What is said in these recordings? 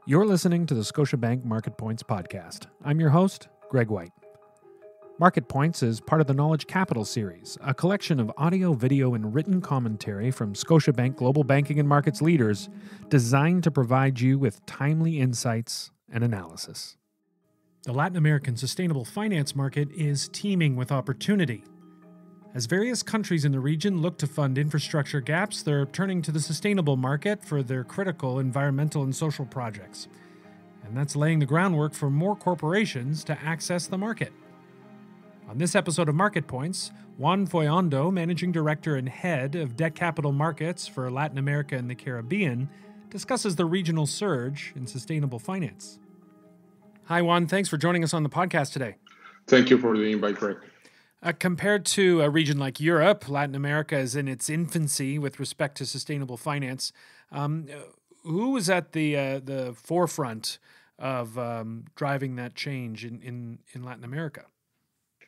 You're listening to the Scotiabank Market Points podcast. I'm your host, Greg White. Market Points is part of the Knowledge Capital series, a collection of audio, video, and written commentary from Scotiabank Global Banking and Markets leaders designed to provide you with timely insights and analysis. The Latin American sustainable finance market is teeming with opportunity. As various countries in the region look to fund infrastructure gaps, they're turning to the sustainable market for their critical environmental and social projects. And that's laying the groundwork for more corporations to access the market. On this episode of Market Points, Juan Fullaondo, Managing Director and Head of Debt Capital Markets for Latin America and the Caribbean, discusses the regional surge in sustainable finance. Hi, Juan. Thanks for joining us on the podcast today. Thank you for the invite, Greg. Compared to a region like Europe, Latin America is in its infancy with respect to sustainable finance. Who is at the forefront of driving that change in Latin America?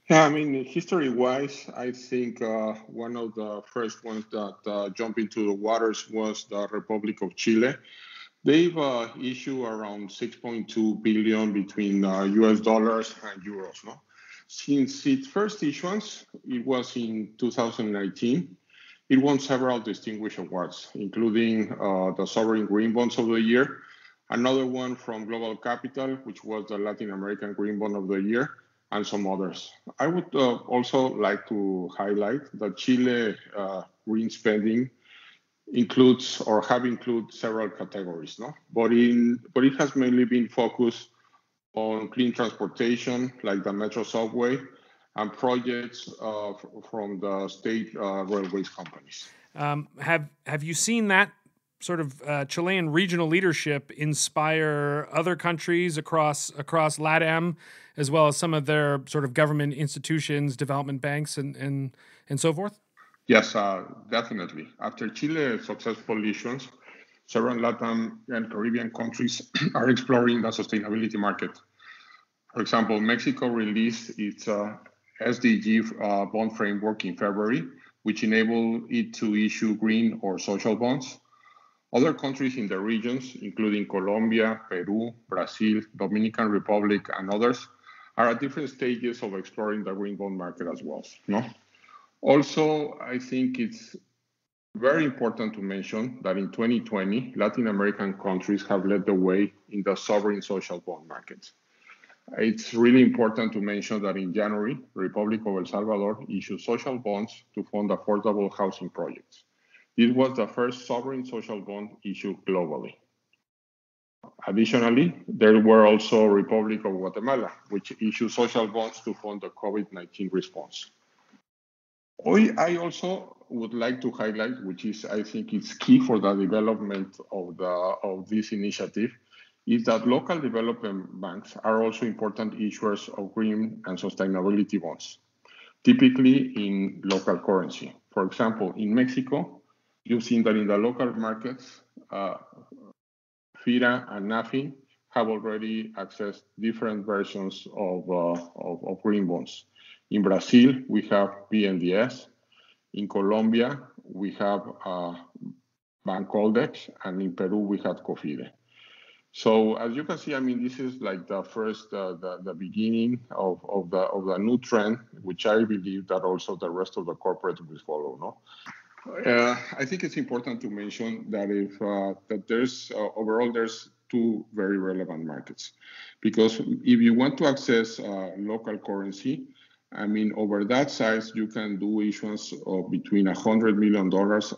Yeah, history-wise, I think one of the first ones that jumped into the waters was the Republic of Chile. They've issued around 6.2 billion between US dollars and euros, no? Since its first issuance, it was in 2019, it won several distinguished awards, including the Sovereign Green Bonds of the Year, another one from Global Capital, which was the Latin American Green Bond of the Year, and some others. I would also like to highlight that Chile green spending includes several categories, no? But it has mainly been focused on clean transportation, like the Metro Subway, and projects from the state railways companies. Have you seen that sort of Chilean regional leadership inspire other countries across LATAM, as well as some of their sort of government institutions, development banks, and so forth? Yes, definitely. After Chile's successful issuance, several Latin and Caribbean countries are exploring the sustainability market. For example, Mexico released its SDG bond framework in February, which enabled it to issue green or social bonds. Other countries in the regions, including Colombia, Peru, Brazil, Dominican Republic, and others, are at different stages of exploring the green bond market as well. No? Also, I think it's very important to mention that in 2020, Latin American countries have led the way in the sovereign social bond market. It's really important to mention that in January, the Republic of El Salvador issued social bonds to fund affordable housing projects. This was the first sovereign social bond issued globally. Additionally, there were also Republic of Guatemala, which issued social bonds to fund the COVID-19 response. I also would like to highlight, which is, I think, it's key for the development of this initiative, is that local development banks are also important issuers of green and sustainability bonds, typically in local currency. For example, in Mexico, you've seen that in the local markets, FIRA and NAFI have already accessed different versions of green bonds. In Brazil, we have BNDES. In Colombia, we have Bancoldex, and in Peru, we have COFIDE. So as you can see, this is like the first, the beginning of the new trend, which I believe that also the rest of the corporate will follow. No, I think it's important to mention that that there's overall there's two very relevant markets, because if you want to access local currency, over that size, you can do issuance of between $100 million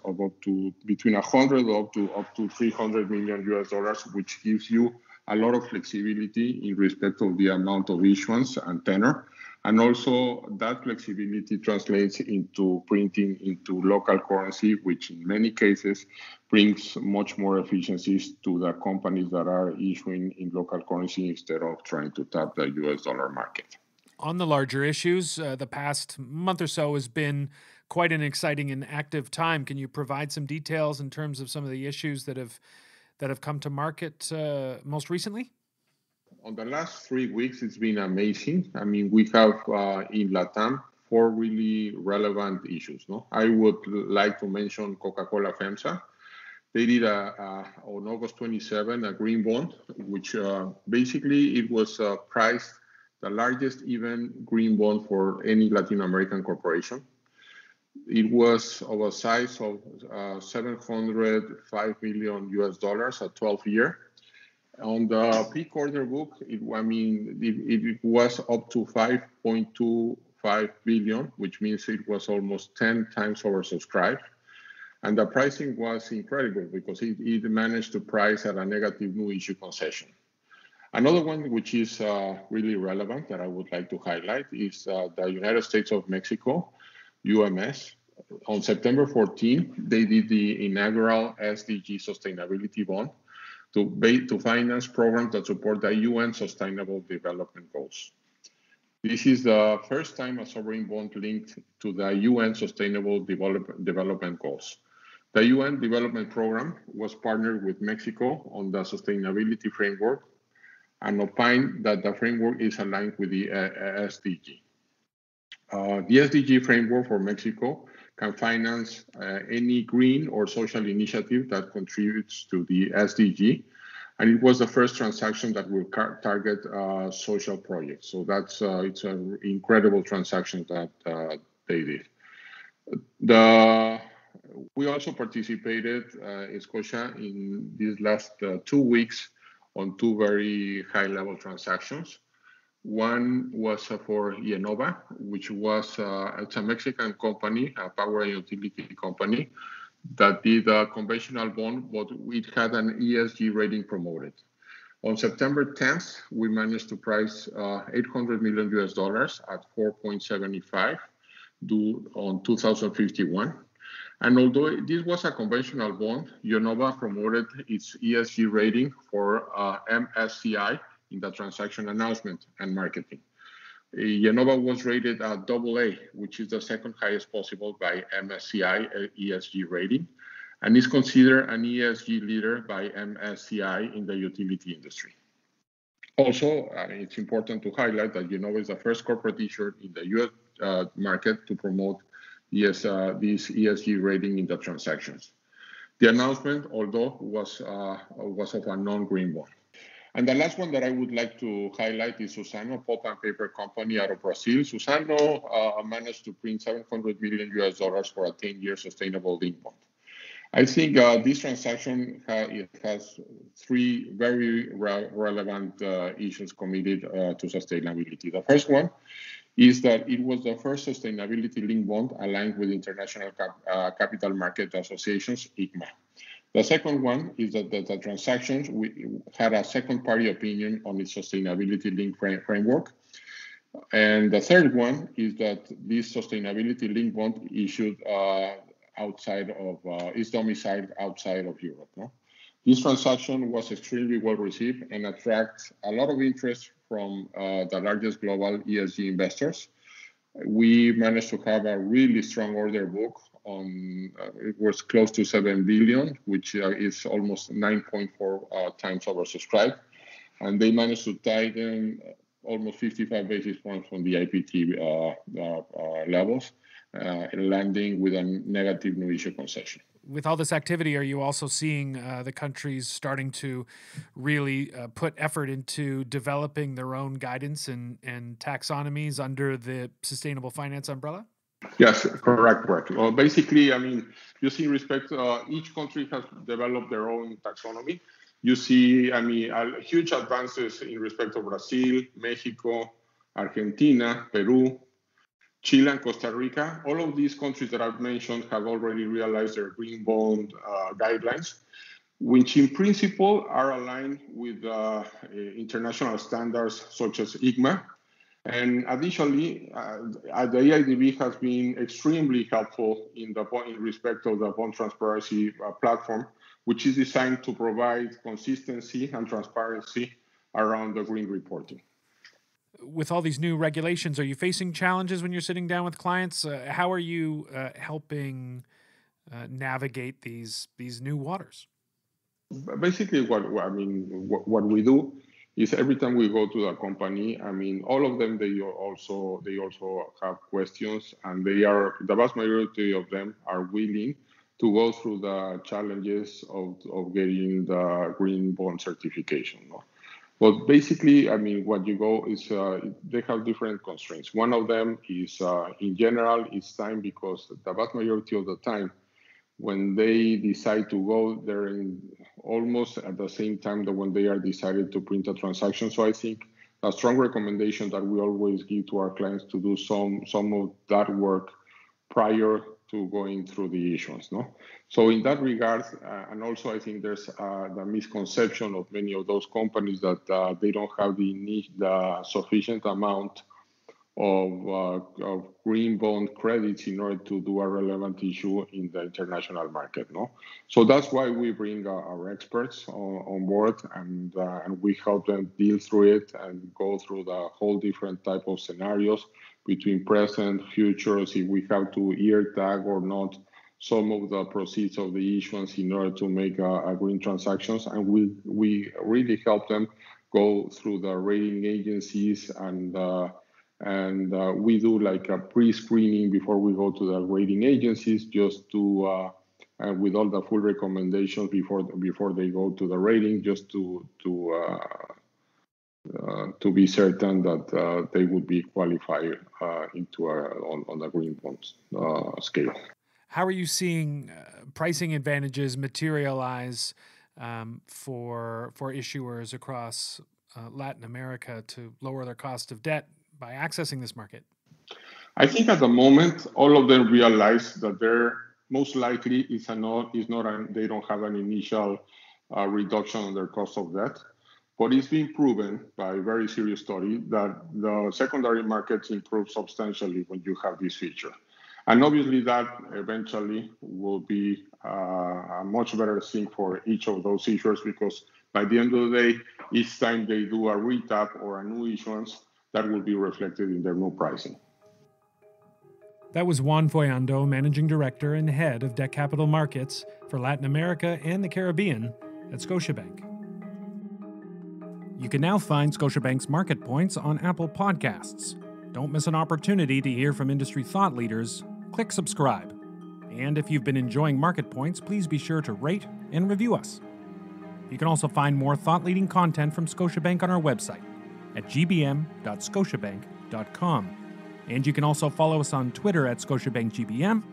of up to between 100 up to 300 million US dollars, which gives you a lot of flexibility in respect of the amount of issuance and tenor. And also that flexibility translates into printing into local currency, which in many cases brings much more efficiencies to the companies that are issuing in local currency instead of trying to tap the US dollar market. On the larger issues, the past month or so has been quite an exciting and active time. Can you provide some details in terms of some of the issues that have come to market most recently? On the last 3 weeks, it's been amazing. We have in LATAM 4 really relevant issues. No, I would like to mention Coca-Cola FEMSA. They did on August 27 a green bond, which basically it was priced the largest even green bond for any Latin American corporation. It was of a size of $705 million US at 12-year. On the peak order book, it was up to 5.25 billion, which means it was almost 10 times oversubscribed. And the pricing was incredible because it managed to price at a negative new issue concession. Another one which is really relevant that I would like to highlight is the United States of Mexico, UMS. On September 14, they did the inaugural SDG sustainability bond to finance programs that support the UN Sustainable Development Goals. This is the first time a sovereign bond linked to the UN Sustainable Development Goals. The UN Development Program was partnered with Mexico on the sustainability framework and opined that the framework is aligned with the SDG. The SDG framework for Mexico can finance any green or social initiative that contributes to the SDG, and it was the first transaction that will target social projects. So it's an incredible transaction that they did. We also participated in Scotia in these last 2 weeks on 2 very high-level transactions. One was for Yenova, which was it's a Mexican company, a power and utility company, that did a conventional bond, but it had an ESG rating promoted. On September 10th, we managed to price $800 million US at 4.75, due on 2051. And although this was a conventional bond, Yenova promoted its ESG rating for MSCI in the transaction announcement and marketing. Yenova was rated at AA, which is the second highest possible by MSCI ESG rating, and is considered an ESG leader by MSCI in the utility industry. Also, it's important to highlight that Yenova is the first corporate issuer in the US market to promote this ESG rating in the transactions. The announcement, although, was of a non-green bond. And the last one that I would like to highlight is Suzano, pulp and paper company out of Brazil. Suzano managed to print $700 million US for a 10-year sustainable linked bond. I think this transaction has 3 very relevant issues committed to sustainability. The first one is that it was the first sustainability linked bond aligned with International Capital Market Associations, ICMA. The second one is that the transactions had a second-party opinion on its sustainability-linked framework. And the third one is that this sustainability-linked bond issued is domiciled outside of Europe. No? This transaction was extremely well received and attracts a lot of interest from the largest global ESG investors. We managed to have a really strong order book. It was close to 7 billion, which is almost 9.4 times oversubscribed, and they managed to tighten almost 55 basis points from the IPT levels, landing with a negative new issue concession. With all this activity, are you also seeing the countries starting to really put effort into developing their own guidance and taxonomies under the sustainable finance umbrella? Yes, correct. Well, basically, you see, each country has developed their own taxonomy. You see, huge advances in respect of Brazil, Mexico, Argentina, Peru, Chile, and Costa Rica. All of these countries that I've mentioned have already realized their green bond guidelines, which in principle are aligned with international standards such as ICMA. And additionally, the EIDB has been extremely helpful in respect of the bond transparency platform, which is designed to provide consistency and transparency around the green reporting. With all these new regulations, are you facing challenges when you're sitting down with clients? How are you helping navigate these new waters? Basically, what we do is every time we go to the company, all of them, they also have questions, and the vast majority of them are willing to go through the challenges of getting the green bond certification. No? But basically, I mean, what you go is they have different constraints. One of them is, in general, it's time, because the vast majority of the time, when they decide to go, they're in almost at the same time that when they are decided to print a transaction. So I think a strong recommendation that we always give to our clients to do some of that work prior to going through the issuance. No? So in that regard, and also I think there's the misconception of many of those companies that they don't have the sufficient amount of green bond credits in order to do a relevant issue in the international market. No, so that's why we bring our experts on board, and we help them deal through it and go through the whole different type of scenarios between present, futures, if we have to ear tag or not some of the proceeds of the issuance in order to make a green transactions, and we really help them go through the rating agencies and we do like a pre-screening before we go to the rating agencies, just to with all the full recommendations before they go to the rating, just to be certain that they would be qualified on the green bonds scale. How are you seeing pricing advantages materialize for issuers across Latin America to lower their cost of debt by accessing this market? I think at the moment, all of them realize that they're most likely they don't have an initial reduction on their cost of debt. But it's been proven by a very serious study that the secondary markets improve substantially when you have this feature. And obviously that eventually will be a much better thing for each of those issuers, because by the end of the day, each time they do a retap or a new issuance, that will be reflected in their new pricing. That was Juan Fullaondo, Managing Director and Head of Debt Capital Markets for Latin America and the Caribbean at Scotiabank. You can now find Scotiabank's Market Points on Apple Podcasts. Don't miss an opportunity to hear from industry thought leaders. Click subscribe. And if you've been enjoying Market Points, please be sure to rate and review us. You can also find more thought-leading content from Scotiabank on our website at gbm.scotiabank.com. And you can also follow us on Twitter at ScotiabankGBM,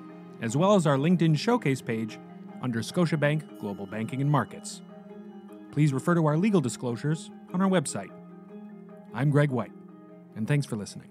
as well as our LinkedIn showcase page under Scotiabank Global Banking and Markets. Please refer to our legal disclosures on our website. I'm Greg White, and thanks for listening.